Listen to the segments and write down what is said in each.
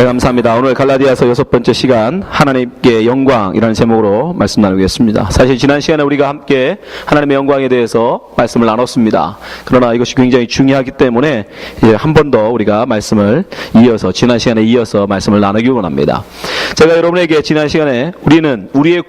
네, 감사합니다. 오늘 갈라디아서 6번째 시간 하나님께 영광이라는 제목으로 말씀 나누겠습니다. 사실 지난 시간에 우리가 함께 하나님의 영광에 대해서 말씀을 나눴습니다. 그러나 이것이 굉장히 중요하기 때문에 이제 한 번 더 우리가 말씀을 이어서 지난 시간에 이어서 말씀을 나누기 원합니다. 제가 여러분에게 지난 시간에 우리의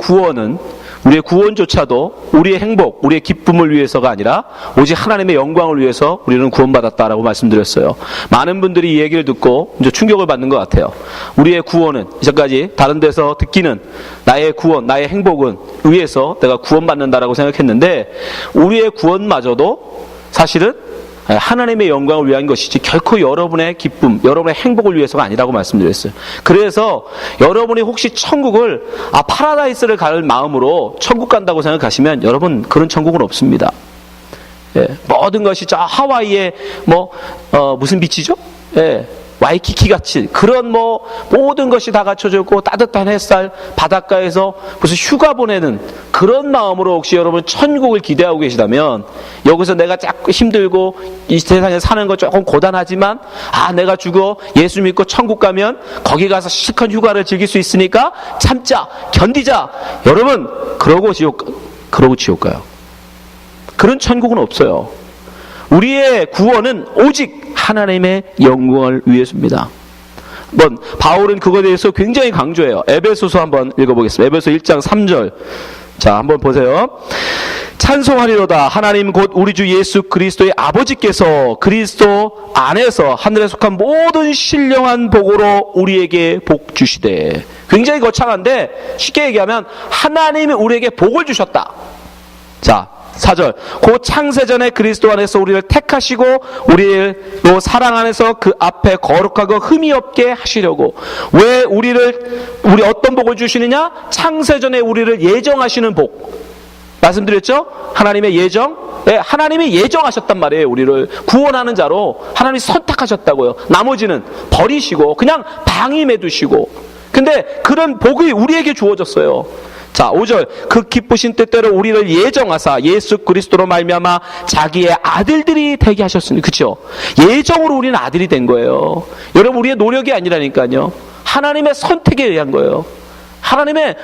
구원조차도 우리의 행복, 우리의 기쁨을 위해서가 아니라 오직 하나님의 영광을 위해서 우리는 구원받았다라고 말씀드렸어요. 많은 분들이 이 얘기를 듣고 이제 충격을 받는 것 같아요. 우리의 구원은 이제까지 다른 데서 듣기는 나의 구원, 나의 행복은 위해서 내가 구원받는다라고 생각했는데 우리의 구원마저도 사실은 하나님의 영광을 위한 것이지 결코 여러분의 기쁨, 여러분의 행복을 위해서가 아니라고 말씀드렸어요. 그래서 여러분이 혹시 천국을 파라다이스를 갈 마음으로 천국 간다고 생각하시면 여러분 그런 천국은 없습니다. 예, 모든 것이 저 하와이의 무슨 비치죠? 예, 와이키키 같이 그런 모든 것이 다 갖춰져 있고 따뜻한 햇살 바닷가에서 무슨 휴가 보내는 그런 마음으로 혹시 여러분 천국을 기대하고 계시다면 여기서 내가 자꾸 힘들고 이 세상에 사는 거 조금 고단하지만 내가 죽어 예수 믿고 천국 가면 거기 가서 실컷 휴가를 즐길 수 있으니까 참자 견디자 여러분 그러고 지옥 가요. 그런 천국은 없어요. 우리의 구원은 오직 하나님의 영광을 위해서입니다. 바울은 그거에 대해서 굉장히 강조해요. 에베소서 한번 읽어보겠습니다. 에베소 1장 3절. 자, 한번 보세요. 찬송하리로다 하나님 곧 우리 주 예수 그리스도의 아버지께서 그리스도 안에서 하늘에 속한 모든 신령한 복으로 우리에게 복 주시되. 굉장히 거창한데 쉽게 얘기하면 하나님이 우리에게 복을 주셨다. 자, 4절 곧 창세전에 그리스도 안에서 우리를 택하시고 우리를 사랑 안에서 그 앞에 거룩하고 흠이 없게 하시려고. 왜 우리 어떤 복을 주시느냐? 창세전에 우리를 예정하시는 복 말씀드렸죠? 하나님의 예정. 네, 하나님이 예정하셨단 말이에요. 우리를 구원하는 자로 하나님이 선택하셨다고요. 나머지는 버리시고 그냥 방임해 두시고. 근데 그런 복이 우리에게 주어졌어요. 자, 5절 그 기쁘신 뜻대로 우리를 예정하사 예수 그리스도로 말미암아 자기의 아들들이 되게 하셨으니. 그렇죠? 예정으로 우리는 아들이 된 거예요. 여러분 우리의 노력이 아니라니까요. 하나님의 선택에 의한 거예요. 하나님의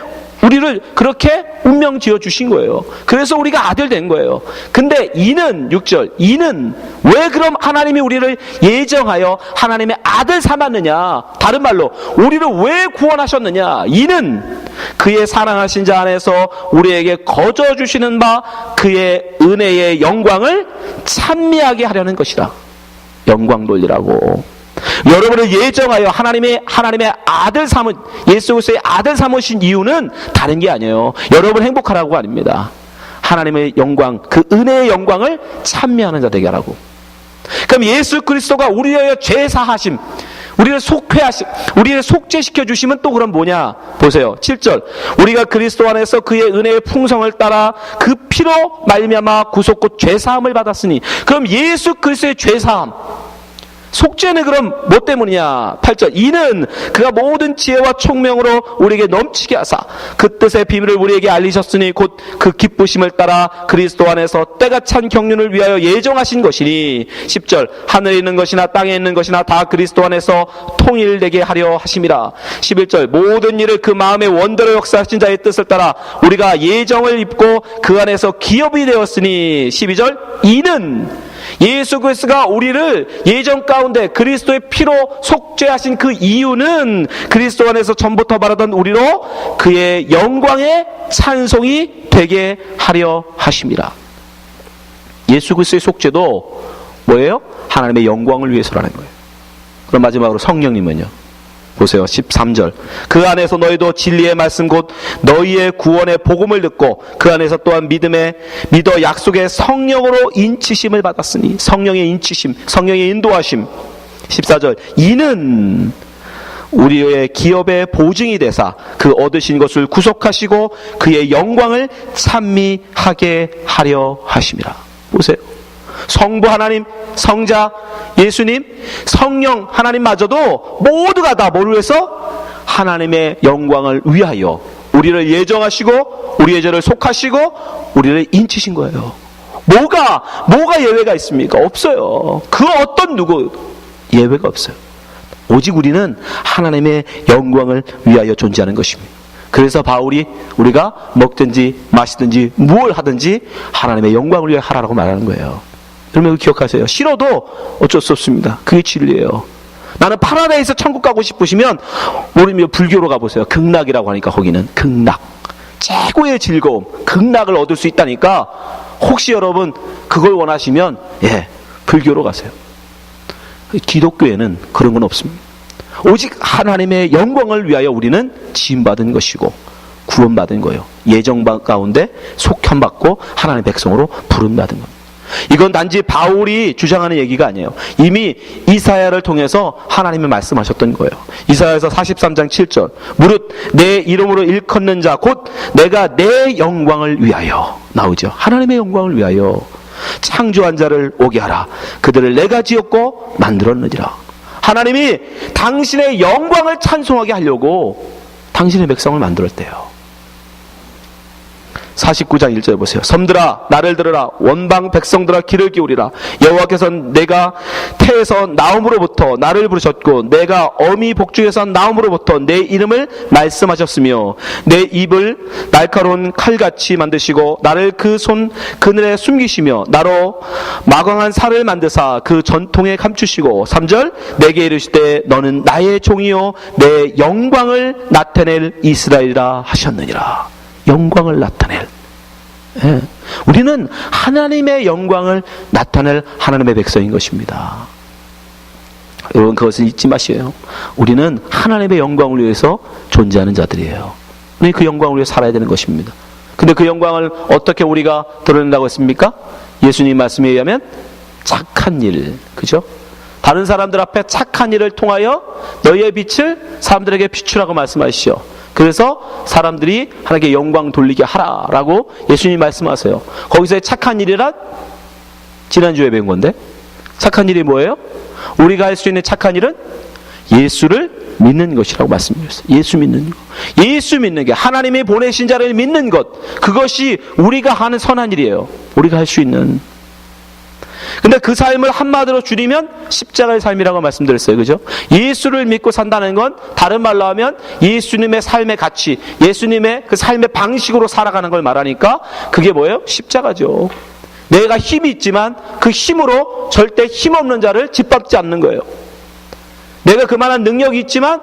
우리를 그렇게 운명 지어주신 거예요. 그래서 우리가 아들 된 거예요. 근데 6절 이는 왜 그럼 하나님이 우리를 예정하여 하나님의 아들 삼았느냐? 다른 말로 우리를 왜 구원하셨느냐? 이는 그의 사랑하신 자 안에서 우리에게 거저 주시는 바 그의 은혜의 영광을 찬미하게 하려는 것이라. 영광 돌리라고. 여러분을 예정하여 하나님의 아들 삼은 예수 그리스도의 아들 삼으신 이유는 다른 게 아니에요. 여러분 행복하라고 아닙니다. 하나님의 영광, 그 은혜의 영광을 찬미하는 자 되게 하라고. 그럼 예수 그리스도가 우리의 죄 사하심, 우리를 속회하심, 우리를 속죄시켜 주시면 또 그럼 뭐냐? 보세요. 7절 우리가 그리스도 안에서 그의 은혜의 풍성을 따라 그 피로 말미암아 구속 곧 죄 사함을 받았으니. 그럼 예수 그리스도의 죄 사함, 속죄는 그럼 뭐 때문이냐? 8절 이는 그가 모든 지혜와 총명으로 우리에게 넘치게 하사 그 뜻의 비밀을 우리에게 알리셨으니 곧 그 기쁘심을 따라 그리스도 안에서 때가 찬 경륜을 위하여 예정하신 것이니. 10절 하늘에 있는 것이나 땅에 있는 것이나 다 그리스도 안에서 통일되게 하려 하심이라. 11절 모든 일을 그 마음의 원대로 역사하신 자의 뜻을 따라 우리가 예정을 입고 그 안에서 기업이 되었으니. 12절 이는 예수 그리스도가 우리를 예정 가운데 그리스도의 피로 속죄하신 그 이유는 그리스도 안에서 전부터 바라던 우리로 그의 영광의 찬송이 되게 하려 하심이라. 예수 그리스도의 속죄도 뭐예요? 하나님의 영광을 위해서라는 거예요. 그럼 마지막으로 성령님은요? 보세요. 13절 그 안에서 너희도 진리의 말씀 곧 너희의 구원의 복음을 듣고 그 안에서 또한 믿어 약속의 성령으로 인치심을 받았으니. 성령의 인치심, 성령의 인도하심. 14절 이는 우리의 기업의 보증이 되사 그 얻으신 것을 구속하시고 그의 영광을 찬미하게 하려 하심이라. 보세요. 성부 하나님, 성자 예수님, 성령 하나님마저도 모두가 다 뭘 위해서? 하나님의 영광을 위하여 우리를 예정하시고 우리의 죄를 속하시고 우리를 인치신 거예요. 뭐가 예외가 있습니까? 없어요. 그 어떤 누구 예외가 없어요. 오직 우리는 하나님의 영광을 위하여 존재하는 것입니다. 그래서 바울이 우리가 먹든지 마시든지 무엇을 하든지 하나님의 영광을 위해 하라고 말하는 거예요. 여러분 기억하세요. 싫어도 어쩔 수 없습니다. 그게 진리예요. 나는 파라다이스 천국 가고 싶으시면 우리 불교로 가보세요. 극락이라고 하니까 거기는 극락, 최고의 즐거움, 극락을 얻을 수 있다니까 혹시 여러분 그걸 원하시면 불교로 가세요. 기독교에는 그런 건 없습니다. 오직 하나님의 영광을 위하여 우리는 지음받은 것이고 구원받은 거예요. 예정 가운데 속현받고 하나님의 백성으로 부름받은 겁니다. 이건 단지 바울이 주장하는 얘기가 아니에요. 이미 이사야를 통해서 하나님이 말씀하셨던 거예요. 이사야에서 43장 7절 무릇 내 이름으로 일컫는 자 곧 내가 내 영광을 위하여 나오죠. 하나님의 영광을 위하여 창조한 자를 오게 하라. 그들을 내가 지었고 만들었느니라. 하나님이 당신의 영광을 찬송하게 하려고 당신의 백성을 만들었대요. 49장 1절 보세요. 섬들아 나를 들으라. 원방 백성들아 귀를 기울이라. 여호와께서는 내가 태에서 나옴으로부터 나를 부르셨고 내가 어미 복중에서 나옴으로부터 내 이름을 말씀하셨으며 내 입을 날카로운 칼같이 만드시고 나를 그 손 그늘에 숨기시며 나로 마광한 살을 만드사 그 전통에 감추시고 3절 내게 이르시되 너는 나의 종이요 내 영광을 나타낼 이스라엘이라 하셨느니라. 영광을 나타낼. 우리는 하나님의 영광을 나타낼 하나님의 백성인 것입니다. 여러분 그것을 잊지 마세요. 우리는 하나님의 영광을 위해서 존재하는 자들이에요. 우리 그 영광을 위해 살아야 되는 것입니다. 근데 그 영광을 어떻게 우리가 드러낸다고 했습니까? 예수님 말씀에 의하면 착한 일, 그죠? 다른 사람들 앞에 착한 일을 통하여 너희의 빛을 사람들에게 비추라고 말씀하시죠. 그래서 사람들이 하나님께 영광 돌리게 하라라고 예수님이 말씀하세요. 거기서의 착한 일이란 지난주에 배운 건데 착한 일이 뭐예요? 우리가 할 수 있는 착한 일은 예수를 믿는 것이라고 말씀드렸어요. 예수 믿는 것. 예수 믿는 게 하나님이 보내신 자를 믿는 것. 그것이 우리가 하는 선한 일이에요. 우리가 할 수 있는. 근데 그 삶을 한마디로 줄이면 십자가의 삶이라고 말씀드렸어요. 그죠? 예수를 믿고 산다는 건 다른 말로 하면 예수님의 삶의 가치, 예수님의 그 삶의 방식으로 살아가는 걸 말하니까 그게 뭐예요? 십자가죠. 내가 힘이 있지만 그 힘으로 절대 힘없는 자를 짓밟지 않는 거예요. 내가 그만한 능력이 있지만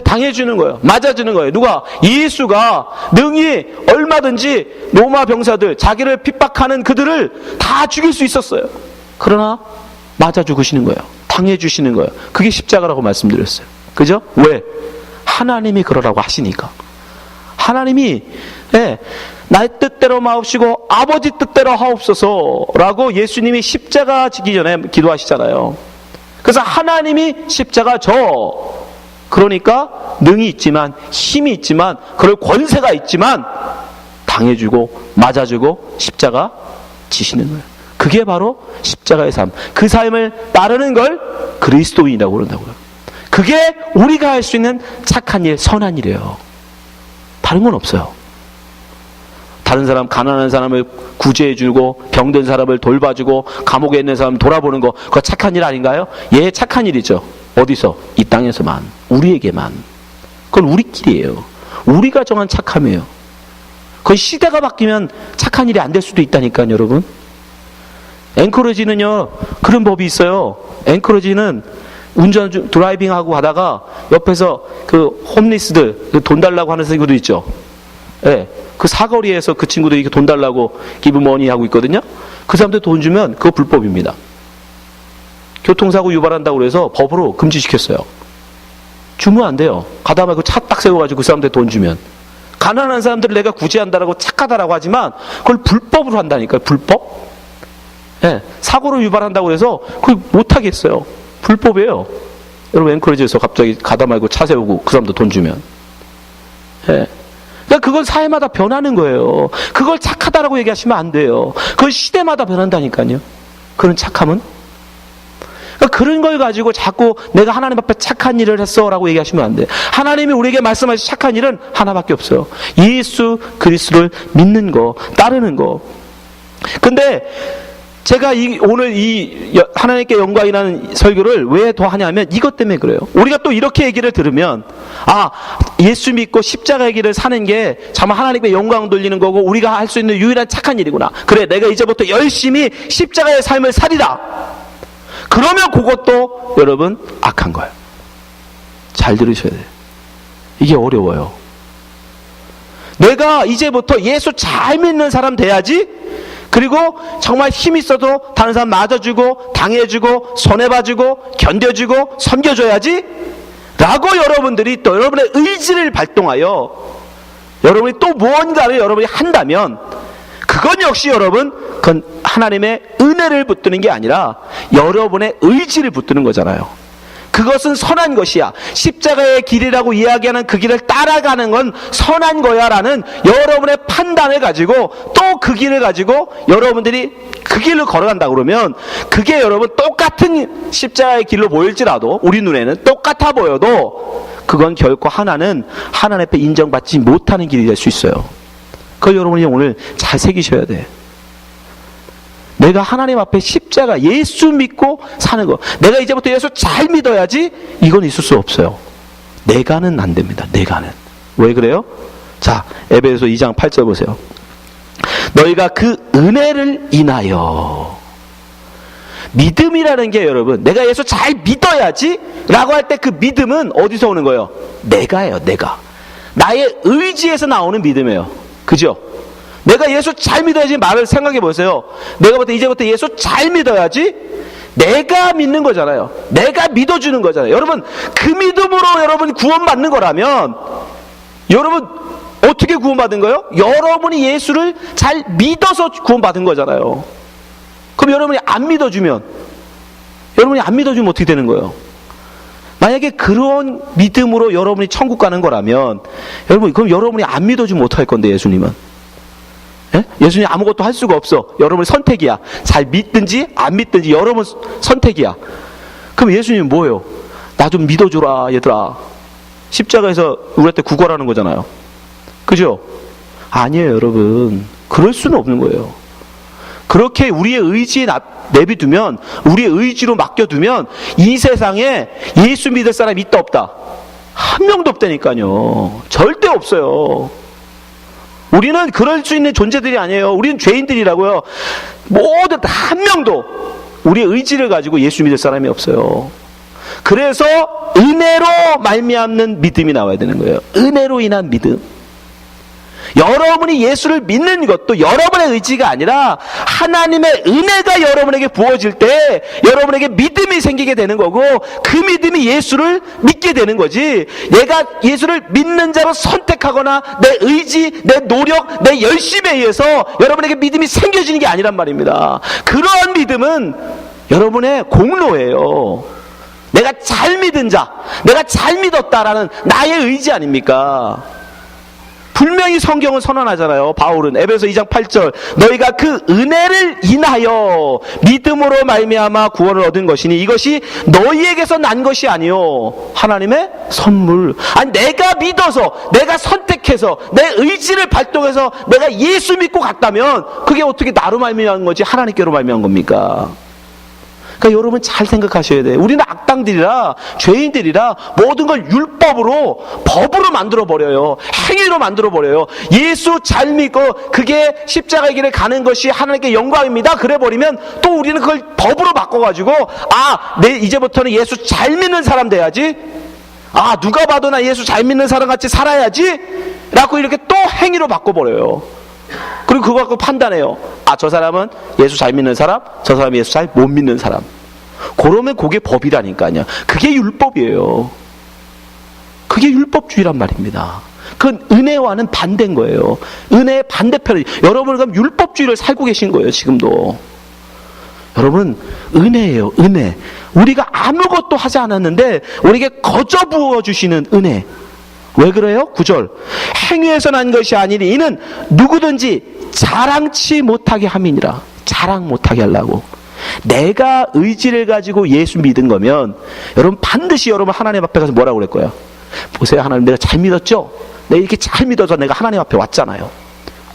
당해주는 거예요. 맞아주는 거예요. 누가? 예수가 능히 얼마든지 로마 병사들, 자기를 핍박하는 그들을 다 죽일 수 있었어요. 그러나 맞아 죽으시는 거예요. 당해주시는 거예요. 그게 십자가라고 말씀드렸어요. 그죠? 왜? 하나님이 그러라고 하시니까. 하나님이 나의 뜻대로 마옵시고 아버지 뜻대로 하옵소서라고 예수님이 십자가 지기 전에 기도하시잖아요. 그래서 하나님이 십자가 그러니까 능이 있지만 힘이 있지만 그럴 권세가 있지만 당해주고 맞아주고 십자가 지시는 거예요. 그게 바로 십자가의 삶. 그 삶을 따르는 걸 그리스도인이라고 그런다고요. 그게 우리가 할 수 있는 착한 일, 선한 일이에요. 다른 건 없어요. 다른 사람, 가난한 사람을 구제해주고 병든 사람을 돌봐주고 감옥에 있는 사람 돌아보는 거 그거 착한 일 아닌가요? 예, 착한 일이죠. 어디서? 이 땅에서만. 우리에게만. 그건 우리끼리예요. 우리가 정한 착함이에요. 그 시대가 바뀌면 착한 일이 안 될 수도 있다니까요, 여러분. 앵커러지는요, 그런 법이 있어요. 앵커러지는 운전 드라이빙하고 가다가 옆에서 그 홈리스들 돈 달라고 하는 친구들 있죠. 예. 그 사거리에서 그 친구들이 돈 달라고 기브머니 하고 있거든요. 그 사람들 돈 주면 그거 불법입니다. 교통사고 유발한다고 그래서 법으로 금지시켰어요. 주면 안 돼요. 가다 말고 차 딱 세워가지고 그 사람들 돈 주면. 가난한 사람들을 내가 구제한다라고 착하다라고 하지만 그걸 불법으로 한다니까요. 불법? 예, 사고를 유발한다고 해서 그걸 못하겠어요. 불법이에요. 여러분 앵커리지에서 갑자기 가다 말고 차 세우고 그 사람들 돈 주면. 예. 그러니까 그건 사회마다 변하는 거예요. 그걸 착하다라고 얘기하시면 안 돼요. 그건 시대마다 변한다니까요. 그런 착함은. 그러니까 그런 걸 가지고 자꾸 내가 하나님 앞에 착한 일을 했어라고 얘기하시면 안 돼요. 하나님이 우리에게 말씀하신 착한 일은 하나밖에 없어요. 예수 그리스도를 믿는 거, 따르는 거. 근데 제가 오늘 하나님께 영광이라는 설교를 왜 더 하냐면 이것 때문에 그래요. 우리가 또 이렇게 얘기를 들으면, 예수 믿고 십자가의 길을 사는 게 정말 하나님께 영광 돌리는 거고 우리가 할 수 있는 유일한 착한 일이구나. 그래, 내가 이제부터 열심히 십자가의 삶을 살리라. 그러면 그것도 여러분 악한 거예요. 잘 들으셔야 돼요. 이게 어려워요. 내가 이제부터 예수 잘 믿는 사람 돼야지, 그리고 정말 힘 있어도 다른 사람 맞아주고 당해주고 손해봐주고 견뎌주고 섬겨줘야지 라고 여러분들이 또 여러분의 의지를 발동하여 여러분이 또 무언가를 여러분이 한다면, 그건 역시 여러분, 그건 하나님의 은혜를 붙드는 게 아니라 여러분의 의지를 붙드는 거잖아요. 그것은 선한 것이야. 십자가의 길이라고 이야기하는 그 길을 따라가는 건 선한 거야 라는 여러분의 판단을 가지고 또 그 길을 가지고 여러분들이 그 길로 걸어간다 그러면, 그게 여러분 똑같은 십자가의 길로 보일지라도, 우리 눈에는 똑같아 보여도 그건 결코 하나님 앞에 인정받지 못하는 길이 될 수 있어요. 그걸 여러분이 오늘 잘 새기셔야 돼. 내가 하나님 앞에 십자가 예수 믿고 사는 거, 내가 이제부터 예수 잘 믿어야지, 이건 있을 수 없어요. 내가는 안 됩니다. 내가는. 왜 그래요? 자, 에베소서 2장 8절 보세요. 너희가 그 은혜를 인하여. 믿음이라는 게 여러분, 내가 예수 잘 믿어야지 라고 할 때 그 믿음은 어디서 오는 거예요? 내가예요. 내가. 나의 의지에서 나오는 믿음이에요. 그죠? 내가 예수 잘 믿어야지 말을 생각해 보세요. 내가 이제부터 예수 잘 믿어야지, 내가 믿는 거잖아요. 내가 믿어주는 거잖아요. 여러분, 그 믿음으로 여러분이 구원받는 거라면, 여러분 어떻게 구원받은 거예요? 여러분이 예수를 잘 믿어서 구원받은 거잖아요. 그럼 여러분이 안 믿어주면 어떻게 되는 거예요? 만약에 그런 믿음으로 여러분이 천국 가는 거라면, 여러분, 그럼 여러분이 안 믿어주면 어떡할 건데, 예수님은? 예? 예수님 아무것도 할 수가 없어. 여러분 선택이야. 잘 믿든지 안 믿든지 여러분 선택이야. 그럼 예수님은 뭐예요? 나 좀 믿어주라 얘들아. 십자가에서 우리한테 구걸하는 거잖아요. 그죠? 아니에요 여러분. 그럴 수는 없는 거예요. 그렇게 우리의 의지에 내비두면, 우리의 의지로 맡겨두면 이 세상에 예수 믿을 사람이 있다 없다? 한 명도 없다니까요. 절대 없어요. 우리는 그럴 수 있는 존재들이 아니에요. 우리는 죄인들이라고요. 모두 한 명도 우리의 의지를 가지고 예수 믿을 사람이 없어요. 그래서 은혜로 말미암는 믿음이 나와야 되는 거예요. 은혜로 인한 믿음. 여러분이 예수를 믿는 것도 여러분의 의지가 아니라 하나님의 은혜가 여러분에게 부어질 때 여러분에게 믿음이 생기게 되는 거고, 그 믿음이 예수를 믿게 되는 거지, 내가 예수를 믿는 자로 선택하거나 내 의지, 내 노력, 내 열심에 의해서 여러분에게 믿음이 생겨지는 게 아니란 말입니다. 그러한 믿음은 여러분의 공로예요. 내가 잘 믿은 자, 내가 잘 믿었다라는 나의 의지 아닙니까? 분명히 성경은 선언하잖아요. 바울은 에베소 2장 8절, 너희가 그 은혜를 인하여 믿음으로 말미암아 구원을 얻은 것이니 이것이 너희에게서 난 것이 아니요 하나님의 선물. 아니, 내가 믿어서, 내가 선택해서, 내 의지를 발동해서 내가 예수 믿고 갔다면 그게 어떻게 나로 말미암은 거지 하나님께로 말미암은 겁니까? 그러니까 여러분 잘 생각하셔야 돼요. 우리는 악당들이라, 죄인들이라 모든 걸 율법으로, 법으로 만들어버려요. 행위로 만들어버려요. 예수 잘 믿고 그게 십자가의 길을 가는 것이 하나님께 영광입니다. 그래버리면 또 우리는 그걸 법으로 바꿔가지고, 내 이제부터는 예수 잘 믿는 사람 돼야지, 누가 봐도 나 예수 잘 믿는 사람 같이 살아야지 라고 이렇게 또 행위로 바꿔버려요. 그리고 그거 갖고 판단해요. 저 사람은 예수 잘 믿는 사람, 저 사람은 예수 잘 못 믿는 사람. 그러면 그게 법이라니까요. 그게 율법이에요. 그게 율법주의란 말입니다. 그건 은혜와는 반대인 거예요. 은혜의 반대편이, 여러분은 그럼 율법주의를 살고 계신 거예요. 지금도. 여러분, 은혜예요. 은혜. 우리가 아무것도 하지 않았는데 우리에게 거저 부어주시는 은혜. 왜 그래요? 9절, 행위에서 난 것이 아니니 이는 누구든지 자랑치 못하게 함이니라. 자랑 못하게 하려고. 내가 의지를 가지고 예수 믿은 거면 여러분 반드시 여러분 하나님 앞에 가서 뭐라고 그럴 거예요? 보세요, 하나님 내가 잘 믿었죠? 내가 이렇게 잘 믿어서 내가 하나님 앞에 왔잖아요.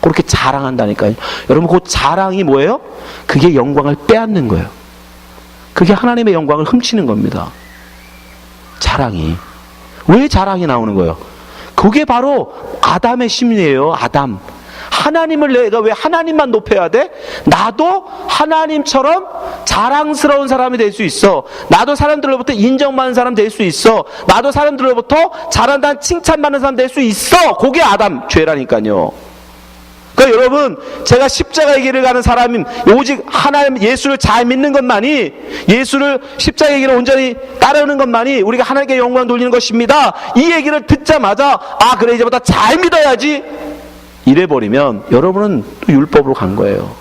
그렇게 자랑한다니까요. 여러분, 그 자랑이 뭐예요? 그게 영광을 빼앗는 거예요. 그게 하나님의 영광을 훔치는 겁니다. 자랑이. 왜 자랑이 나오는 거예요? 그게 바로 아담의 심리예요. 아담. 하나님을 내가 왜 하나님만 높여야 돼? 나도 하나님처럼 자랑스러운 사람이 될 수 있어. 나도 사람들로부터 인정받는 사람 될 수 있어. 나도 사람들로부터 잘한다는 칭찬받는 사람 될 수 있어. 그게 아담 죄라니까요. 그러니까 여러분, 제가 십자가의 길을 가는 사람인 오직 하나님 예수를 잘 믿는 것만이, 예수를 십자가의 길을 온전히 따르는 것만이 우리가 하나님께 영광 돌리는 것입니다. 이 얘기를 듣자마자 아 그래 이제부터 잘 믿어야지 이래버리면 여러분은 또 율법으로 간 거예요.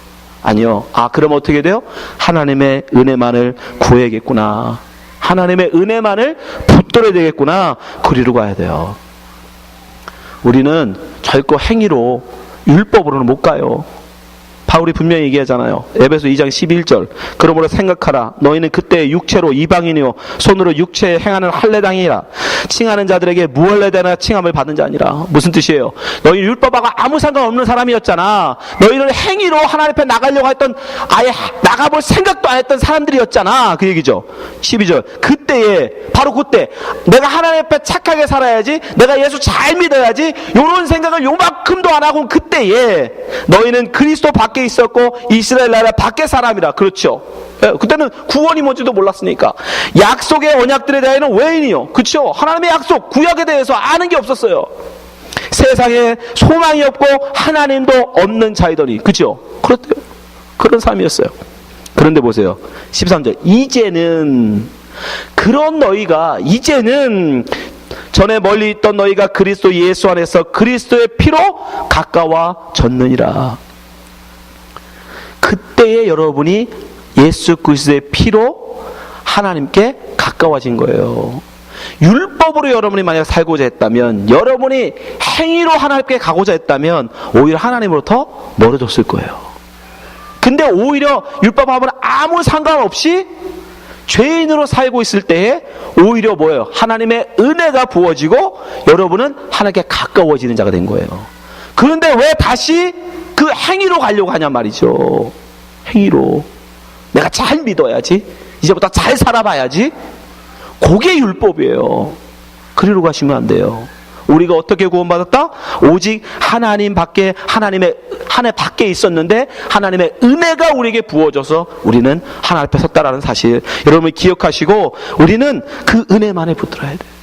아니요. 아 그럼 어떻게 돼요? 하나님의 은혜만을 구해야겠구나. 하나님의 은혜만을 붙들어야 되겠구나. 그리로 가야 돼요. 우리는 결코 행위로 율법으로는 못 가요. 바울이 분명히 얘기하잖아요. 에베소 2장 11절. 그러므로 생각하라. 너희는 그때 육체로 이방인이요 손으로 육체에 행하는 할례당이라. 칭하는 자들에게 무할례되나 칭함을 받은 자니라. 무슨 뜻이에요? 너희 율법하고 아무 상관없는 사람이었잖아. 너희는 행위로 하나님 앞에 나가려고 했던, 아예 나가볼 생각도 안 했던 사람들이었잖아. 그 얘기죠. 12절. 그때에, 바로 그때 내가 하나님 앞에 착하게 살아야지, 내가 예수 잘 믿어야지, 요런 생각을 요만큼도 안 하고 그때에 너희는 그리스도 밖에 있었고 이스라엘 나라 밖의 사람이라. 그렇죠. 그때는 구원이 뭔지도 몰랐으니까. 약속의 언약들에 대해서는 외인이요. 그렇죠. 하나님의 약속 구약에 대해서 아는 게 없었어요. 세상에 소망이 없고 하나님도 없는 자이더니. 그렇죠. 그렇대요. 그런 사람이었어요. 그런데 보세요. 13절. 이제는 그런 너희가, 이제는 전에 멀리 있던 너희가 그리스도 예수 안에서 그리스도의 피로 가까워졌느니라. 그때에 여러분이 예수 그리스도의 피로 하나님께 가까워진 거예요. 율법으로 여러분이 만약 살고자 했다면, 여러분이 행위로 하나님께 가고자 했다면 오히려 하나님으로부터 멀어졌을 거예요. 근데 오히려 율법하고는 아무 상관없이 죄인으로 살고 있을 때에 오히려 뭐예요? 하나님의 은혜가 부어지고 여러분은 하나님께 가까워지는 자가 된 거예요. 그런데 왜 다시 그 행위로 가려고 하냐 말이죠. 행위로. 내가 잘 믿어야지. 이제부터 잘 살아봐야지. 그게 율법이에요. 그리로 가시면 안 돼요. 우리가 어떻게 구원받았다? 오직 하나님 밖에, 하나님의 하늘 밖에 있었는데 하나님의 은혜가 우리에게 부어져서 우리는 하나님 앞에 섰다라는 사실 여러분이 기억하시고 우리는 그 은혜만에 붙들어야 돼요.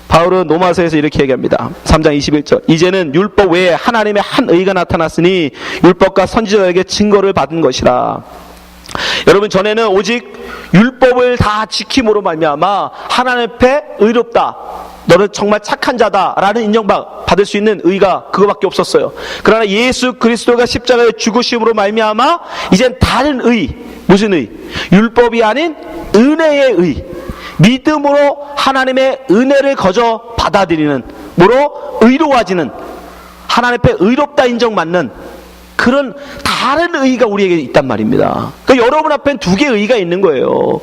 바울은 로마서에서 이렇게 얘기합니다. 3장 21절. 이제는 율법 외에 하나님의 한 의가 나타났으니 율법과 선지자에게 증거를 받은 것이라. 여러분, 전에는 오직 율법을 다 지킴으로 말미암아 하나님 앞에 의롭다, 너는 정말 착한 자다라는 인정받을 수 있는 의가 그거밖에 없었어요. 그러나 예수 그리스도가 십자가의 죽으심으로 말미암아 이젠 다른 의, 무슨 의? 율법이 아닌 은혜의 의, 믿음으로 하나님의 은혜를 거저 받아들이는, 뭐로? 의로워지는, 하나님 앞에 의롭다 인정받는 그런 다른 의가 우리에게 있단 말입니다. 그러니까 여러분 앞엔 두 개의 의가 있는 거예요.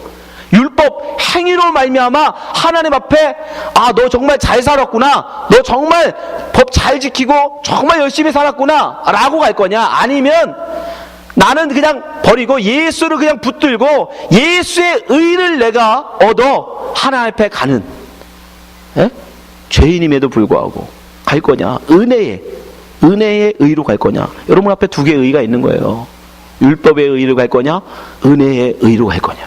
율법 행위로 말미암아 하나님 앞에 아, 너 정말 잘 살았구나, 너 정말 법 잘 지키고 정말 열심히 살았구나 라고 갈 거냐, 아니면 나는 그냥 버리고 예수를 그냥 붙들고 예수의 의를 내가 얻어 하나님 앞에 가는, 죄인임에도 불구하고 갈 거냐, 은혜의 의로 갈 거냐. 여러분 앞에 두 개의 의가 있는 거예요. 율법의 의로 갈 거냐, 은혜의 의로 갈 거냐.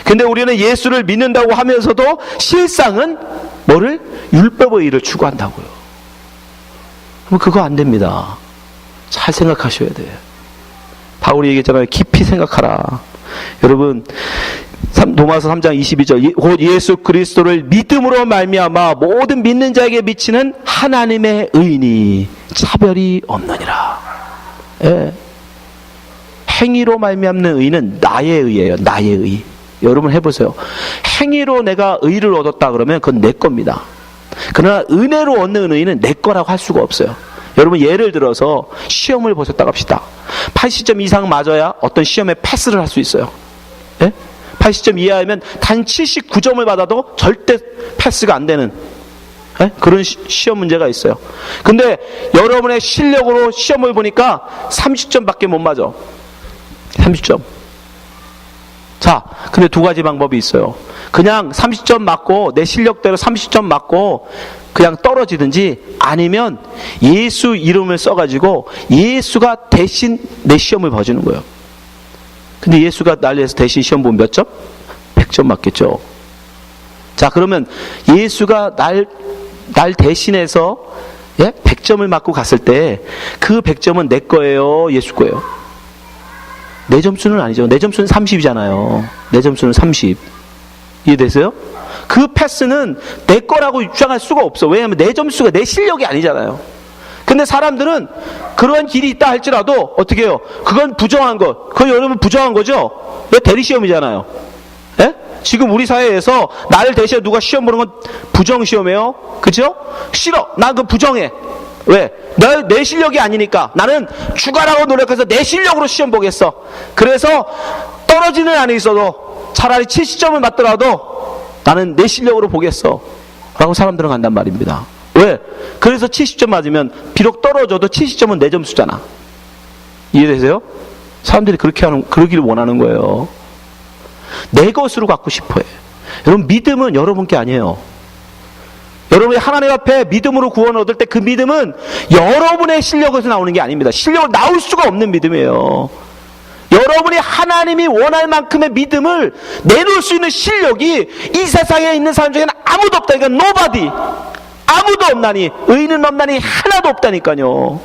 근데 우리는 예수를 믿는다고 하면서도 실상은 뭐를? 율법의 의를 추구한다고요. 그럼 그거 안 됩니다. 잘 생각하셔야 돼요. 바울이 얘기했잖아요. 깊이 생각하라. 여러분, 로마서 3장 22절. 곧 예수 그리스도를 믿음으로 말미암아 모든 믿는 자에게 미치는 하나님의 의니 차별이 없느니라. 예. 행위로 말미암는 의는 나의 의예요. 나의 의. 여러분 해보세요. 행위로 내가 의를 얻었다 그러면 그건 내 겁니다. 그러나 은혜로 얻는 의는 내 거라고 할 수가 없어요. 여러분 예를 들어서 시험을 보셨다고 합시다. 80점 이상 맞아야 어떤 시험에 패스를 할 수 있어요. 예? 80점 이하이면 단 79점을 받아도 절대 패스가 안 되는 그런 시험 문제가 있어요. 근데 여러분의 실력으로 시험을 보니까 30점밖에 못 맞아. 30점. 자, 근데 두 가지 방법이 있어요. 그냥 30점 맞고 내 실력대로 30점 맞고 그냥 떨어지든지, 아니면 예수 이름을 써가지고 예수가 대신 내 시험을 봐주는 거예요. 근데 예수가 날 위해서 대신 시험 보면 몇 점? 100점 맞겠죠. 자, 그러면 예수가 날 대신해서 100점을 맞고 갔을 때 그 100점은 내 거예요, 예수 거예요? 내 점수는 아니죠. 내 점수는 30이잖아요. 내 점수는 30. 이해되세요? 그 패스는 내 거라고 주장할 수가 없어. 왜냐하면 내 점수가 내 실력이 아니잖아요. 근데 사람들은 그러한 길이 있다 할지라도 어떻게 해요? 그건 부정한 거. 그건 여러분 부정한 거죠? 왜 대리시험이잖아요. 예? 지금 우리 사회에서 나를 대신해 누가 시험 보는 건 부정시험이에요. 그죠? 싫어. 난 그거 부정해. 왜? 내 실력이 아니니까. 나는 죽어라고 노력해서 내 실력으로 시험 보겠어. 그래서 떨어지는 안에 있어도 차라리 70점을 맞더라도 나는 내 실력으로 보겠어 라고 사람들은 간단 말입니다. 왜? 그래서 70점 맞으면 비록 떨어져도 70점은 내 점수잖아. 이해되세요? 사람들이 그러기를 원하는 거예요. 내 것으로 갖고 싶어해. 여러분, 믿음은 여러분께 아니에요. 여러분이 하나님 앞에 믿음으로 구원을 얻을 때 그 믿음은 여러분의 실력에서 나오는 게 아닙니다. 실력을 나올 수가 없는 믿음이에요. 여러분이 하나님이 원할 만큼의 믿음을 내놓을 수 있는 실력이 이 세상에 있는 사람 중에는 아무도 없다니까. nobody. 아무도 없나니. 의인은 없나니 하나도 없다니까요.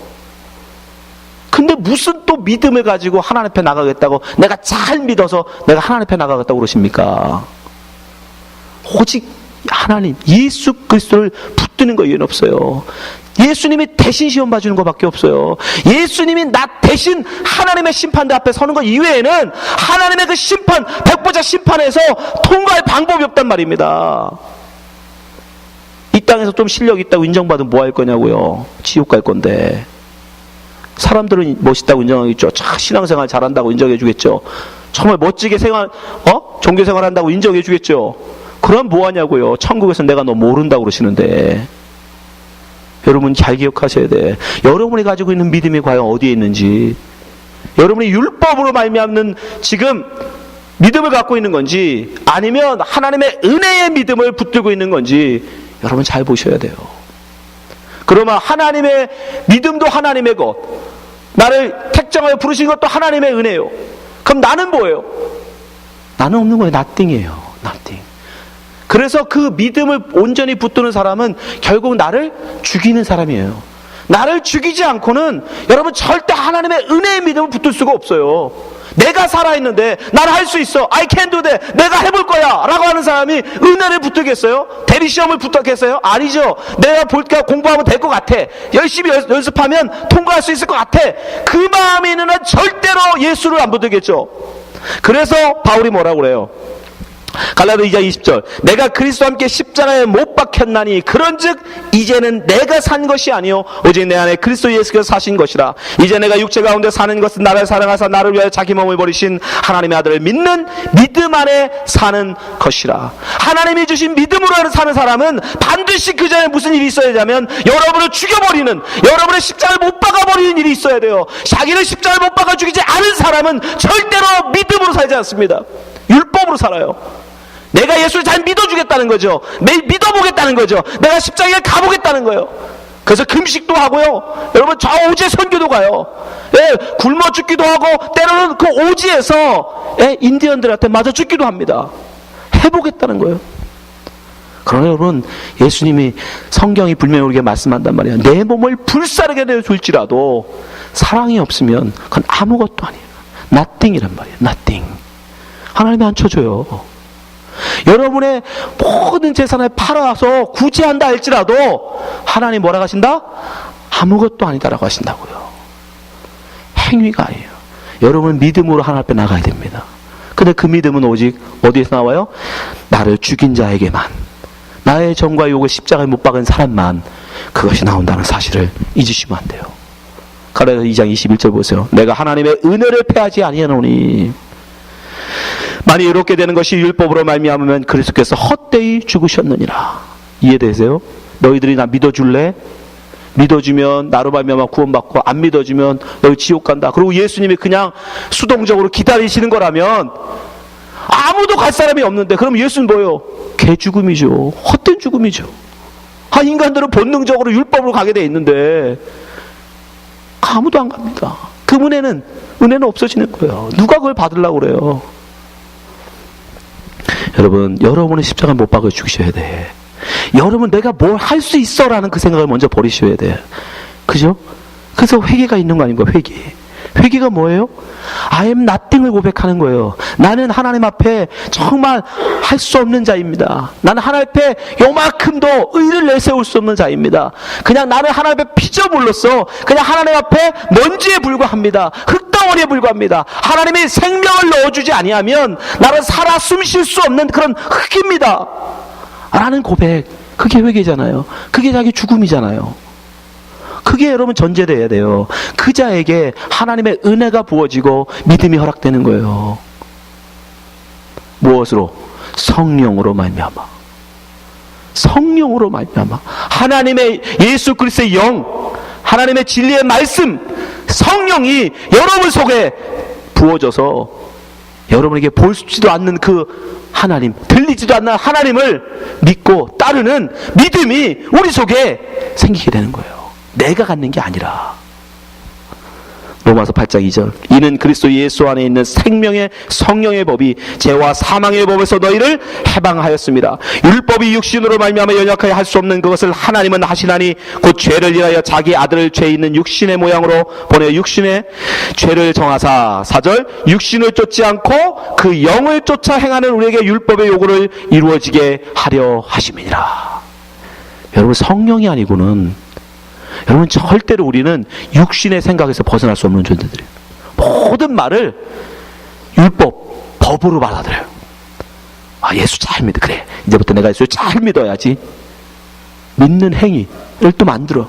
근데 무슨 또 믿음을 가지고 하나님 앞에 나가겠다고, 내가 잘 믿어서 내가 하나님 앞에 나가겠다고 그러십니까? 오직 하나님, 예수 그리스도를 붙드는 거 이유는 없어요. 예수님이 대신 시험 봐주는 것밖에 없어요. 예수님이 나 대신 하나님의 심판대 앞에 서는 것 이외에는 하나님의 그 심판, 백보자 심판에서 통과할 방법이 없단 말입니다. 이 땅에서 좀 실력 있다고 인정받으면 뭐 할 거냐고요. 지옥 갈 건데. 사람들은 멋있다고 인정하겠죠. 신앙생활 잘한다고 인정해 주겠죠. 정말 멋지게 종교생활 한다고 인정해 주겠죠. 그럼 뭐 하냐고요. 천국에서 내가 너 모른다고 그러시는데. 여러분 잘 기억하셔야 돼. 여러분이 가지고 있는 믿음이 과연 어디에 있는지, 여러분이 율법으로 말미암는 지금 믿음을 갖고 있는 건지, 아니면 하나님의 은혜의 믿음을 붙들고 있는 건지 여러분 잘 보셔야 돼요. 그러면 하나님의 믿음도 하나님의 것, 나를 택정하여 부르신 것도 하나님의 은혜요. 그럼 나는 뭐예요? 나는 없는 거예요. nothing이에요. nothing. 그래서 그 믿음을 온전히 붙드는 사람은 결국 나를 죽이는 사람이에요. 나를 죽이지 않고는 여러분 절대 하나님의 은혜의 믿음을 붙들 수가 없어요. 내가 살아있는데 나를 할 수 있어, I can do that, 내가 해볼 거야 라고 하는 사람이 은혜를 붙들겠어요? 대리시험을 붙들겠어요? 아니죠. 내가 볼까, 공부하면 될 것 같아, 열심히 연습하면 통과할 수 있을 것 같아, 그 마음이 있는 한 절대로 예수를 안 붙들겠죠. 그래서 바울이 뭐라고 그래요? 갈라디아 2장 20절, 내가 그리스도와 함께 십자가에 못 박혔나니 그런즉 이제는 내가 산 것이 아니요 오직 내 안에 그리스도 예수께서 사신 것이라. 이제 내가 육체 가운데 사는 것은 나를 사랑하사 나를 위하여 자기 몸을 버리신 하나님의 아들을 믿는 믿음 안에 사는 것이라. 하나님이 주신 믿음으로 사는 사람은 반드시 그 전에 무슨 일이 있어야 되냐면 여러분을 죽여버리는, 여러분의 십자가를 못 박아버리는 일이 있어야 돼요. 자기를 십자가를 못 박아 죽이지 않은 사람은 절대로 믿음으로 살지 않습니다. 율법으로 살아요. 내가 예수를 잘 믿어주겠다는 거죠. 매일 믿어보겠다는 거죠. 내가 십자가에 가보겠다는 거예요. 그래서 금식도 하고요. 여러분 저 오지에 선교도 가요. 굶어 죽기도 하고 때로는 그 오지에서 인디언들한테 맞아 죽기도 합니다. 해보겠다는 거예요. 그러나 여러분, 예수님이 성경이 분명히 우리에게 말씀한단 말이에요. 내 몸을 불사르게 내줄지라도 사랑이 없으면 그건 아무것도 아니에요. nothing이란 말이에요. nothing. 하나님이 안 쳐줘요. 여러분의 모든 재산을 팔아서 구제한다 할지라도 하나님 뭐라고 하신다? 아무것도 아니다라고 하신다고요. 행위가 아니에요. 여러분 믿음으로 하나님 앞에 나가야 됩니다. 근데 그 믿음은 오직 어디에서 나와요? 나를 죽인 자에게만, 나의 정과 욕을 십자가에 못 박은 사람만 그것이 나온다는 사실을 잊으시면 안 돼요. 갈라디아 2장 21절 보세요. 내가 하나님의 은혜를 패하지 아니하노니 만일 이렇게 되는 것이 율법으로 말미암으면 그리스도께서 헛되이 죽으셨느니라. 이해되세요? 너희들이 나 믿어줄래? 믿어주면 나로 말미암아 구원받고, 안 믿어주면 너희 지옥 간다. 그리고 예수님이 그냥 수동적으로 기다리시는 거라면 아무도 갈 사람이 없는데, 그럼 예수는 뭐예요? 개죽음이죠. 헛된 죽음이죠. 인간들은 본능적으로 율법으로 가게 돼 있는데 아무도 안 갑니다. 그 은혜는 없어지는 거예요. 누가 그걸 받으려고 그래요? 여러분, 여러분의 십자가 못 박아 죽으셔야 돼. 여러분, 내가 뭘 할 수 있어 라는 그 생각을 먼저 버리셔야 돼. 그죠? 그래서 회개가 있는 거 아닙니까? 회개가 뭐예요? I am nothing을 고백하는 거예요. 나는 하나님 앞에 정말 할 수 없는 자입니다. 나는 하나님 앞에 요만큼도 의를 내세울 수 없는 자입니다. 그냥 나는 하나님 앞에 피조물로서 그냥 하나님 앞에 먼지에 불과합니다. 흙덩어리에 불과합니다. 하나님이 생명을 넣어주지 아니하면 나는 살아 숨 쉴 수 없는 그런 흙입니다 라는 고백, 그게 회개잖아요. 그게 자기 죽음이잖아요. 그게 여러분 전제돼야 돼요. 그 자에게 하나님의 은혜가 부어지고 믿음이 허락되는 거예요. 무엇으로? 성령으로 말미암아. 성령으로 말미암아. 하나님의 예수 그리스도의 영, 하나님의 진리의 말씀, 성령이 여러분 속에 부어져서 여러분에게 보이지도 않는 그 하나님, 들리지도 않는 하나님을 믿고 따르는 믿음이 우리 속에 생기게 되는 거예요. 내가 갖는 게 아니라. 로마서 8장 2절. 이는 그리스도 예수 안에 있는 생명의 성령의 법이 죄와 사망의 법에서 너희를 해방하였습니다. 율법이 육신으로 말미암아 연약하여 할 수 없는 그것을 하나님은 하시나니 곧 죄를 인하여 자기 아들을 죄 있는 육신의 모양으로 보내 육신의 죄를 정하사. 4절. 육신을 쫓지 않고 그 영을 쫓아 행하는 우리에게 율법의 요구를 이루어지게 하려 하심이니라. 여러분, 성령이 아니고는 여러분 절대로 우리는 육신의 생각에서 벗어날 수 없는 존재들이에요. 모든 말을 율법, 법으로 받아들여요. 예수 잘 믿어. 그래, 이제부터 내가 예수 잘 믿어야지. 믿는 행위를 또 만들어.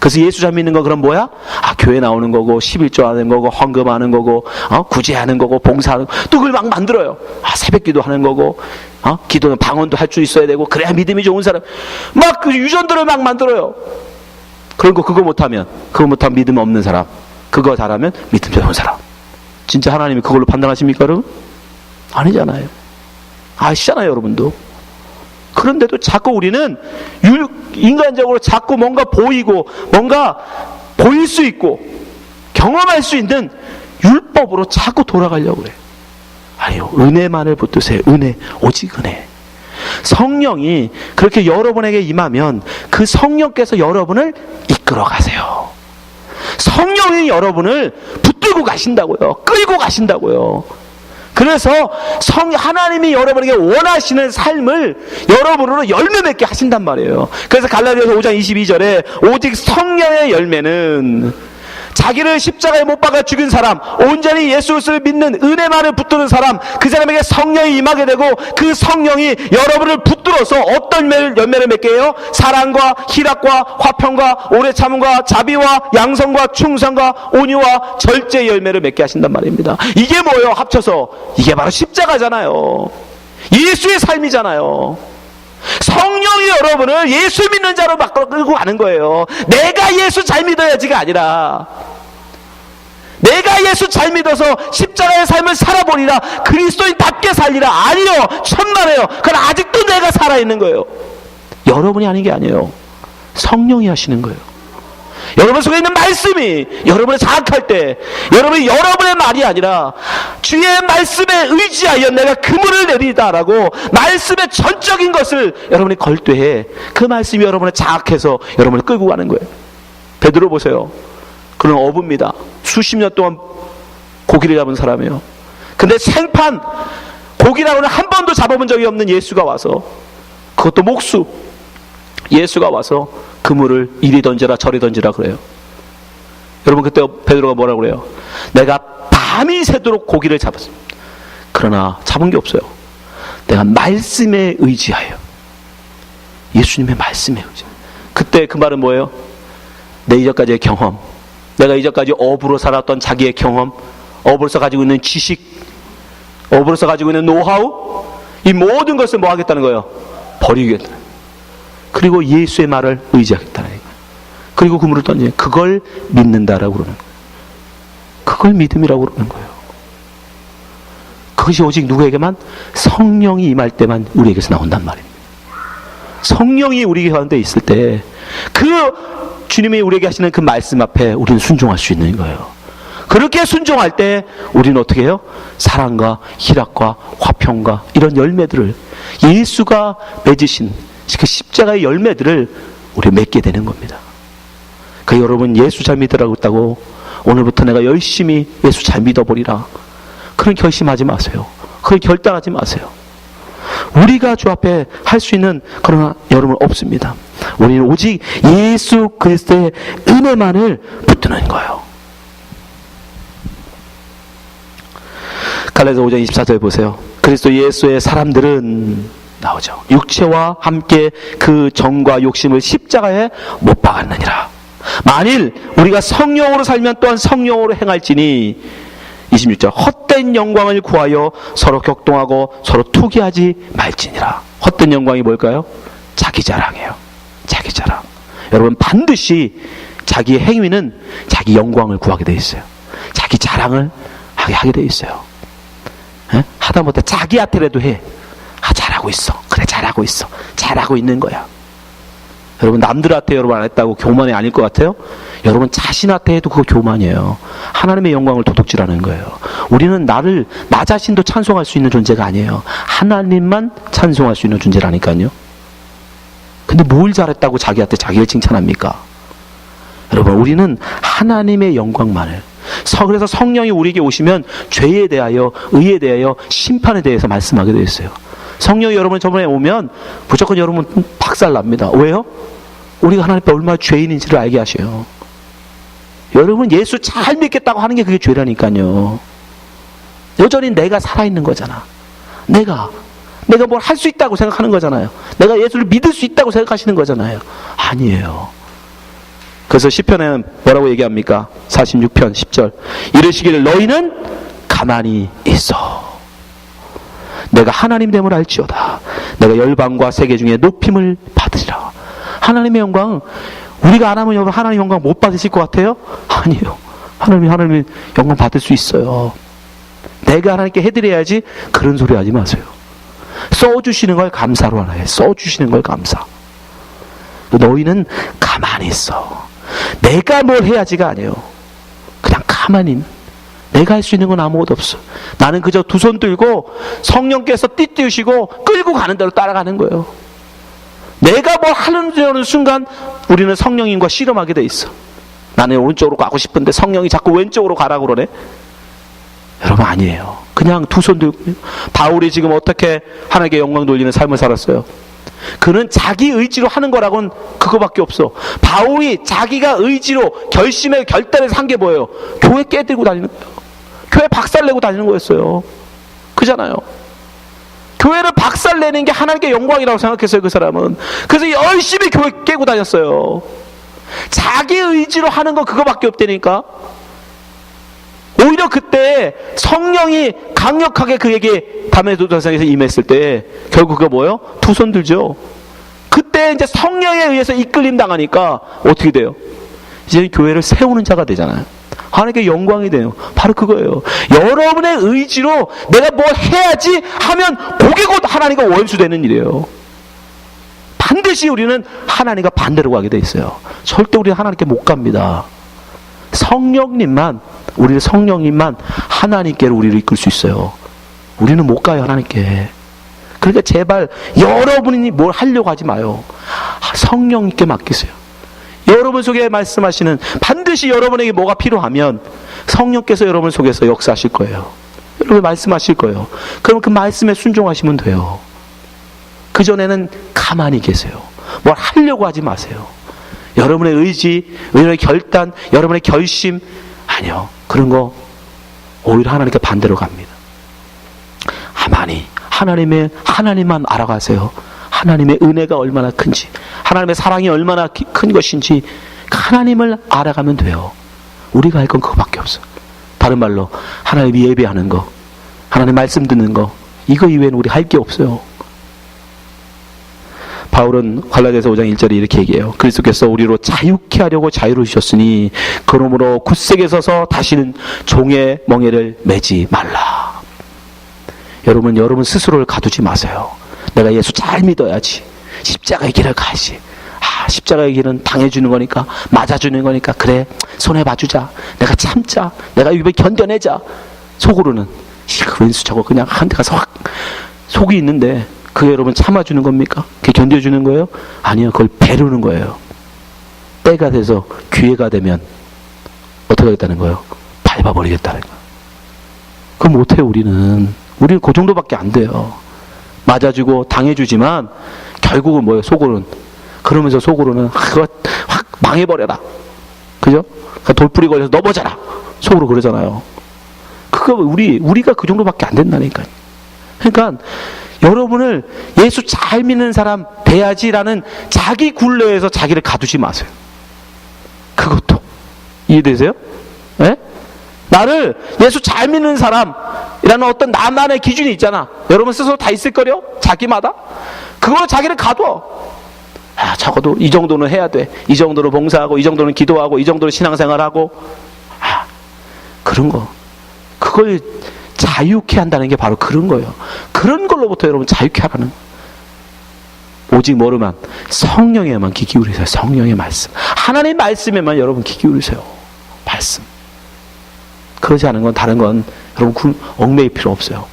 그래서 예수 잘 믿는 거 그럼 뭐야? 교회 나오는 거고, 11조 하는 거고, 헌금하는 거고, 구제하는 거고, 봉사하는 거고, 또 그걸 막 만들어요. 새벽기도 하는 거고, 기도는 방언도 할 줄 있어야 되고, 그래야 믿음이 좋은 사람. 막 그 유전들을 막 만들어요. 그리고 그거 못하면 믿음 없는 사람, 그거 잘하면 믿음 좋은 사람. 진짜 하나님이 그걸로 판단하십니까, 여러분? 아니잖아요. 아시잖아요, 여러분도. 그런데도 자꾸 우리는 인간적으로 자꾸 뭔가 보이고, 뭔가 보일 수 있고, 경험할 수 있는 율법으로 자꾸 돌아가려고 그래요. 아니요, 은혜만을 붙드세요. 은혜, 오직 은혜. 성령이 그렇게 여러분에게 임하면 그 성령께서 여러분을 이끌어 가세요. 성령이 여러분을 붙들고 가신다고요. 끌고 가신다고요. 그래서 하나님이 여러분에게 원하시는 삶을 여러분으로 열매 맺게 하신단 말이에요. 그래서 갈라디아서 5장 22절에 오직 성령의 열매는 자기를 십자가에 못 박아 죽인 사람, 온전히 예수 그리스도를 믿는 은혜만을 붙드는 사람, 그 사람에게 성령이 임하게 되고 그 성령이 여러분을 붙들어서 어떤 열매를 맺게 해요? 사랑과 희락과 화평과 오래 참음과 자비와 양성과 충성과 온유와 절제 열매를 맺게 하신단 말입니다. 이게 뭐예요? 합쳐서 이게 바로 십자가잖아요. 예수의 삶이잖아요. 성령이 여러분을 예수 믿는 자로 바꿔 끌고 가는 거예요. 내가 예수 잘 믿어야지가 아니라, 내가 예수 잘 믿어서 십자가의 삶을 살아보리라, 그리스도인답게 살리라. 아니요, 천만에요. 그건 아직도 내가 살아있는 거예요. 여러분이 아닌 게 아니에요. 성령이 하시는 거예요. 여러분 속에 있는 말씀이 여러분을 자극할 때, 여러분이 여러분의 말이 아니라 주의 말씀에 의지하여 내가 그물을 내리다라고 말씀의 전적인 것을 여러분이 걸되 그 말씀이 여러분을 자극해서 여러분을 끌고 가는 거예요. 베드로 보세요. 그는 어부입니다. 수십 년 동안 고기를 잡은 사람이에요. 근데 생판 고기라고는 한 번도 잡아본 적이 없는 예수가 와서, 그것도 목수 예수가 와서 그물을 이리 던져라 저리 던지라 그래요. 여러분, 그때 베드로가 뭐라고 그래요? 내가 밤이 새도록 고기를 잡았습니다. 그러나 잡은 게 없어요. 내가 말씀에 의지하여, 예수님의 말씀에 의지. 그때 그 말은 뭐예요? 내 이전까지의 경험, 내가 이전까지 어부로 살았던 자기의 경험, 어부로서 가지고 있는 지식, 어부로서 가지고 있는 노하우, 이 모든 것을 뭐 하겠다는 거예요? 버리겠다. 그리고 예수의 말을 의지하겠다는 거예요. 그리고 그물을 던지는 그걸 믿는다라고 그러는 거예요. 그걸 믿음이라고 그러는 거예요. 그것이 오직 누구에게만? 성령이 임할 때만 우리에게서 나온단 말입니다. 성령이 우리 가운데 있을 때 그 주님이 우리에게 하시는 그 말씀 앞에 우리는 순종할 수 있는 거예요. 그렇게 순종할 때 우리는 어떻게 해요? 사랑과 희락과 화평과 이런 열매들을, 예수가 맺으신 그 십자가의 열매들을 우리 맺게 되는 겁니다. 그 여러분, 예수 잘 믿으라고 했다고 오늘부터 내가 열심히 예수 잘 믿어버리라, 그런 결심하지 마세요. 그걸 결단하지 마세요. 우리가 주 앞에 할 수 있는 그러나 여러분 없습니다. 우리는 오직 예수 그리스도의 은혜만을 붙드는 거예요. 갈라디아서 5장 24절 보세요. 그리스도 예수의 사람들은 나오죠. 육체와 함께 그 정과 욕심을 십자가에 못 박았느니라. 만일 우리가 성령으로 살면 또한 성령으로 행할지니, 26절, 헛된 영광을 구하여 서로 격동하고 서로 투기하지 말지니라. 헛된 영광이 뭘까요? 자기 자랑이에요. 자기 자랑. 여러분, 반드시 자기의 행위는 자기 영광을 구하게 되어 있어요. 자기 자랑을 하게 되어 있어요. 에? 하다못해 자기한테라도 해. 아, 잘하고 있어. 그래, 잘하고 있어. 잘하고 있는 거야. 여러분, 남들한테 여러분 안 했다고 교만이 아닐 것 같아요? 여러분 자신한테 해도 그거 교만이에요. 하나님의 영광을 도둑질하는 거예요. 우리는 나 자신도 찬송할 수 있는 존재가 아니에요. 하나님만 찬송할 수 있는 존재라니까요. 근데 뭘 잘했다고 자기한테 자기를 칭찬합니까? 여러분, 우리는 하나님의 영광만을. 그래서 성령이 우리에게 오시면 죄에 대하여, 의에 대하여, 심판에 대해서 말씀하게 되어 있어요. 성령이 여러분 저번에 오면 무조건 여러분 박살납니다. 왜요? 우리가 하나님 앞에 얼마나 죄인인지를 알게 하셔요. 여러분, 예수 잘 믿겠다고 하는 게 그게 죄라니까요. 여전히 내가 살아있는 거잖아. 내가 뭘 할 수 있다고 생각하는 거잖아요. 내가 예수를 믿을 수 있다고 생각하시는 거잖아요. 아니에요. 그래서 시편에는 뭐라고 얘기합니까? 46편 10절, 이르시기를 너희는 가만히 있어. 내가 하나님 됨을 알지어다. 내가 열방과 세계 중에 높임을 받으리라. 하나님의 영광, 우리가 안 하면 여러분 하나님의 영광 못 받으실 것 같아요? 아니에요. 하나님의 영광 받을 수 있어요. 내가 하나님께 해드려야지, 그런 소리 하지 마세요. 써주시는 걸 감사로 하나 해. 써주시는 걸 감사. 너희는 가만히 있어. 내가 뭘 해야지가 아니에요. 그냥 가만히. 내가 할 수 있는 건 아무것도 없어. 나는 그저 두 손 들고 성령께서 띠띠우시고 끌고 가는 대로 따라가는 거예요. 내가 뭘 하는 순간 우리는 성령님과 씨름하게 돼 있어. 나는 오른쪽으로 가고 싶은데 성령이 자꾸 왼쪽으로 가라고 그러네. 여러분, 아니에요. 그냥 두 손 들고. 바울이 지금 어떻게 하나님께 영광 돌리는 삶을 살았어요? 그는 자기 의지로 하는 거라고는 그거밖에 없어. 바울이 자기가 의지로 결심에 결단해서 한 게 뭐예요? 교회 깨들고 다니는 거예요. 교회 박살내고 다니는 거였어요. 그잖아요. 교회를 박살내는 게 하나님께 영광이라고 생각했어요, 그 사람은. 그래서 열심히 교회 깨고 다녔어요. 자기 의지로 하는 거 그거밖에 없다니까. 오히려 그때 성령이 강력하게 그에게 담에도전상에서 임했을 때 결국 그거 뭐예요? 두 손 들죠. 그때 이제 성령에 의해서 이끌림 당하니까 어떻게 돼요? 이제 교회를 세우는 자가 되잖아요. 하나님께 영광이 돼요. 바로 그거예요. 여러분의 의지로 내가 뭘 해야지 하면 그게 곧 하나님과 원수되는 일이에요. 반드시 우리는 하나님과 반대로 가게 돼 있어요. 절대 우리는 하나님께 못 갑니다. 우리는 성령님만 하나님께로 우리를 이끌 수 있어요. 우리는 못 가요, 하나님께. 그러니까 제발 여러분이 뭘 하려고 하지 마요. 성령님께 맡기세요. 여러분 속에 말씀하시는, 반드시 여러분에게 뭐가 필요하면 성령께서 여러분 속에서 역사하실 거예요. 여러분 말씀하실 거예요. 그럼 그 말씀에 순종하시면 돼요. 그전에는 가만히 계세요. 뭘 하려고 하지 마세요. 여러분의 의지, 여러분의 결단, 여러분의 결심, 아니요. 그런 거 오히려 하나님께 반대로 갑니다. 가만히 하나님만 알아가세요. 하나님의 은혜가 얼마나 큰지, 하나님의 사랑이 얼마나 큰 것인지 하나님을 알아가면 돼요. 우리가 할 건 그거밖에 없어. 다른 말로 하나님 예배하는 거, 하나님 말씀 듣는 거, 이거 이외에는 우리 할 게 없어요. 바울은 갈라디아서 5장 1절에 이렇게 얘기해요. 그리스도께서 우리로 자유케 하려고 자유를 주셨으니 그러므로 굳세게 서서 다시는 종의 멍에를 매지 말라. 여러분 스스로를 가두지 마세요. 내가 예수 잘 믿어야지. 십자가의 길을 가야지. 십자가의 길은 당해주는 거니까, 맞아주는 거니까, 그래 손해 봐주자, 내가 참자, 내가 이번 견뎌내자. 속으로는 왼수 저거 그냥 한 대 가서 확, 속이 있는데 그게 여러분 참아주는 겁니까? 그게 견뎌주는 거예요? 아니요, 그걸 배르는 거예요. 때가 돼서 기회가 되면 어떻게 하겠다는 거예요? 밟아버리겠다는 거예요. 그럼 못해요. 우리는 그 정도밖에 안 돼요. 맞아주고 당해주지만 결국은 뭐예요? 속으로는, 그러면서 속으로는 그거 확 망해버려라, 그죠? 돌뿌리 걸려서 넘어져라, 속으로 그러잖아요. 그거 우리가 그 정도밖에 안 된다니까요. 그러니까 여러분을 예수 잘 믿는 사람 돼야지라는 자기 굴레에서 자기를 가두지 마세요. 그것도 이해되세요? 네? 나를 예수 잘 믿는 사람이라는 어떤 나만의 기준이 있잖아. 여러분 스스로 다 있을 거요, 자기마다. 그걸로 자기를 가둬. 적어도 이 정도는 해야 돼, 이 정도로 봉사하고, 이 정도는 기도하고, 이 정도로 신앙생활하고, 그런 거, 그걸 자유케 한다는 게 바로 그런 거예요. 그런 걸로부터 여러분 자유케 하라는, 오직 뭐로만? 성령에만 귀 기울이세요. 성령의 말씀, 하나님의 말씀에만 여러분 귀 기울이세요. 말씀. 그러지 않은 건, 다른 건 여러분 얽매일 필요 없어요.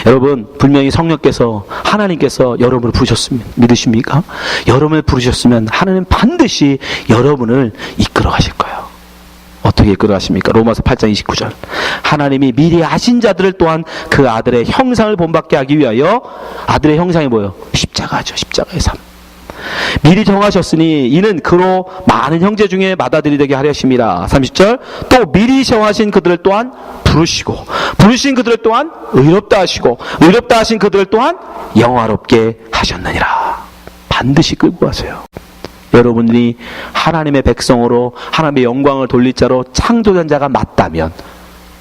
여러분 분명히 성령께서, 하나님께서 여러분을 부르셨습니다. 믿으십니까? 여러분을 부르셨으면 하나님은 반드시 여러분을 이끌어 가실 거예요. 어떻게 이끌어 가십니까? 로마서 8장 29절. 하나님이 미리 아신 자들을 또한 그 아들의 형상을 본받게 하기 위하여, 아들의 형상이 뭐예요? 십자가죠. 십자가의 삶. 미리 정하셨으니 이는 그로 많은 형제 중에 맏아들이 되게 하려심이라. 30절. 또 미리 정하신 그들을 또한 부르시고, 부르신 그들을 또한 의롭다 하시고, 의롭다 하신 그들을 또한 영화롭게 하셨느니라. 반드시 끌고 가세요. 여러분들이 하나님의 백성으로 하나님의 영광을 돌릴 자로 창조된 자가 맞다면,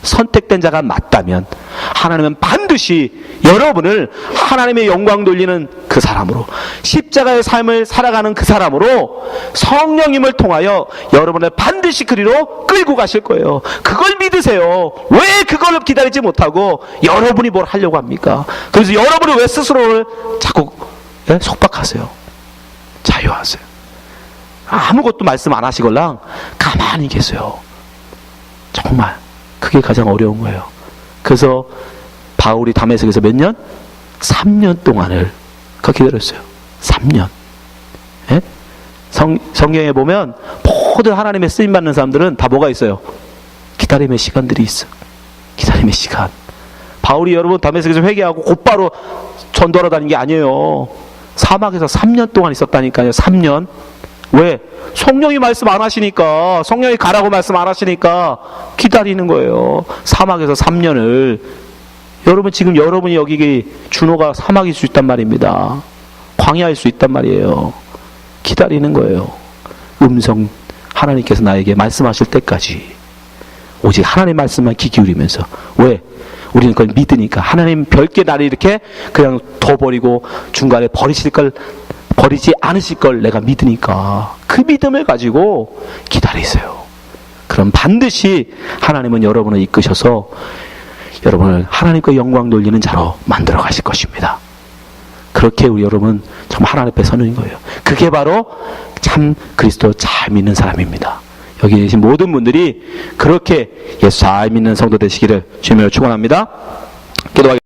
선택된 자가 맞다면, 하나님은 반드시 여러분을 하나님의 영광 돌리는 그 사람으로, 십자가의 삶을 살아가는 그 사람으로 성령님을 통하여 여러분을 반드시 그리로 끌고 가실 거예요. 그걸 믿으세요. 왜 그걸 기다리지 못하고 여러분이 뭘 하려고 합니까? 그래서 여러분이 왜 스스로를 자꾸 속박하세요? 자유하세요. 아무것도 말씀 안 하시걸랑 가만히 계세요. 정말 그게 가장 어려운 거예요. 그래서 바울이 다메섹에서 몇 년? 3년 동안을 기다렸어요. 3년. 예? 성경에 보면 모든 하나님의 쓰임받는 사람들은 다 뭐가 있어요? 기다림의 시간들이 있어. 기다림의 시간. 바울이 여러분 다메섹에서 회개하고 곧바로 전도하러 다닌 게 아니에요. 사막에서 3년 동안 있었다니까요. 3년. 왜? 성령이 말씀 안 하시니까, 성령이 가라고 말씀 안 하시니까 기다리는 거예요. 사막에서 3년을. 여러분 지금 여러분이 여기 준호가 사막일 수 있단 말입니다. 광야일 수 있단 말이에요. 기다리는 거예요. 음성, 하나님께서 나에게 말씀하실 때까지 오직 하나님 말씀만 귀 기울이면서. 왜? 우리는 그걸 믿으니까. 하나님 별개 나를 이렇게 그냥 둬버리고 중간에 버리지 않으실 걸 내가 믿으니까, 그 믿음을 가지고 기다리세요. 그럼 반드시 하나님은 여러분을 이끄셔서 여러분을 하나님과 영광 돌리는 자로 만들어 가실 것입니다. 그렇게 우리 여러분 정말 하나님 앞에 서는 거예요. 그게 바로 참 그리스도 잘 믿는 사람입니다. 여기 계신 모든 분들이 그렇게 예수 잘 믿는 성도 되시기를 주님으로 축원합니다. 기도하겠습니다.